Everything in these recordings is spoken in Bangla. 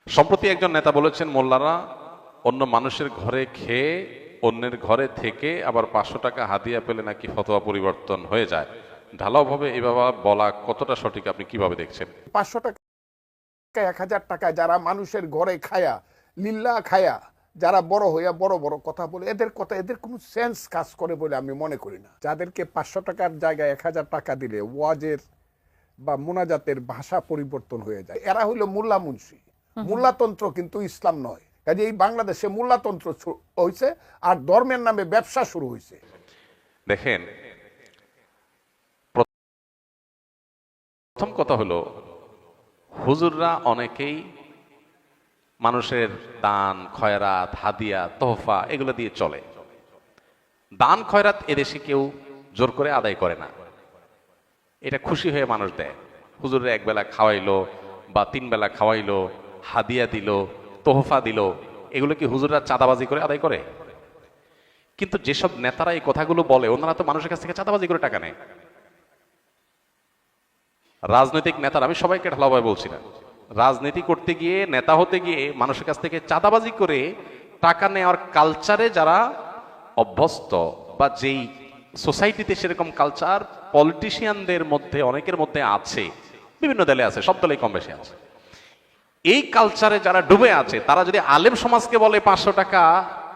সম্প্রতি একজন নেতা বলেছেন, মোল্লারা অন্য মানুষের ঘরে খেয়ে অন্যের ঘরে থেকে আবার 500 টাকা হাদিয়া পেলে নাকি ফতোয়া পরিবর্তন হয়ে যায়। ঢালাওভাবে এভাবে বলা কতটা সঠিক, আপনি কিভাবে দেখছেন? 500 টাকা 1000 টাকা যারা মানুষের ঘরে খায়া লিল্লা খায়া যারা বড় হইয়া বড় বড় কথা বলে, এদের কথা এদের কোনো সেন্স কাজ করে বলে আমি মনে করি না। যাদেরকে 500 টাকার জায়গায় 1000 টাকা দিলে ওয়াজের বা মোনাজাতের ভাষা পরিবর্তন হয়ে যায়, এরা হইল মোল্লা মুন্সি। মোল্লাতন্ত্র কিন্তু ইসলাম নয়। কাজে এই বাংলাদেশে মোল্লাতন্ত্র হয়েছে আর ধর্মের নামে ব্যবসা শুরু হয়েছে। দেখেন, প্রথম কথা হলো, হুজুররা অনেকেই মানুষের দান খয়রাত হাদিয়া তোহফা এগুলো দিয়ে চলে। দান খয়রাত এদেশে কেউ জোর করে আদায় করে না, এটা খুশি হয়ে মানুষ দেয়। হুজুরে একবেলা খাওয়াইলো বা 3 বেলা খাওয়াইলো, হাদিয়া দিল, তোহফা দিল, এগুলো কি হুজুররা চাঁদাবাজি করে আদায় করে? কিন্তু যেসব নেতারা এই কথাগুলো বলে, ওনারা তো মানুষের কাছ থেকে চাঁদাবাজি করে টাকা নেয়। রাজনৈতিক নেতারা, আমি সবাইকে ঢালাভাবে বলছি না, রাজনীতি করতে গিয়ে নেতা হতে গিয়ে মানুষের কাছ থেকে চাঁদাবাজি করে টাকা নেওয়ার কালচারে যারা অভ্যস্ত, বা যেই সোসাইটিতে সেরকম কালচার পলিটিশিয়ানদের মধ্যে অনেকের মধ্যে আছে, বিভিন্ন দলে আছে, সব দলেই কম বেশি আছে, এই কালচারে যারা ডুবে আছে, তারা যদি আলেম সমাজকে বলে 500 টাকা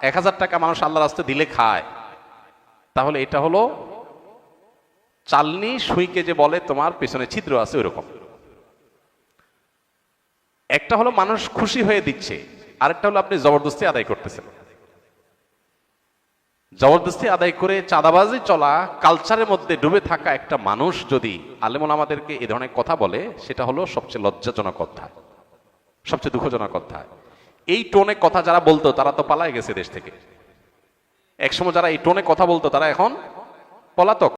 1000 টাকা মানুষ আল্লাহর রাস্তায় দিলে খায়, তাহলে এটা হলো চালনি সুইকে যে বলে তোমার পেছনে ছিদ্র আছে, ওইরকম। একটা হলো মানুষ খুশি হয়ে দিচ্ছে, আরেকটা হলো আপনি জবরদস্তি আদায় করতেছেন। জবরদস্তি আদায় করে চাঁদাবাজি চলা কালচারের মধ্যে ডুবে থাকা একটা মানুষ যদি আলেমুল আমাদেরকে এ ধরনের কথা বলে, সেটা হলো সবচেয়ে লজ্জাজনক অধ্যায়, সবচেয়ে দুঃখজনক অধ্যায়। এই টোনে কথা যারা বলতো তারা তো পালায় গেছে দেশ থেকে। একসময় যারা এই টোনে কথা বলতো তারা এখন পলাতক।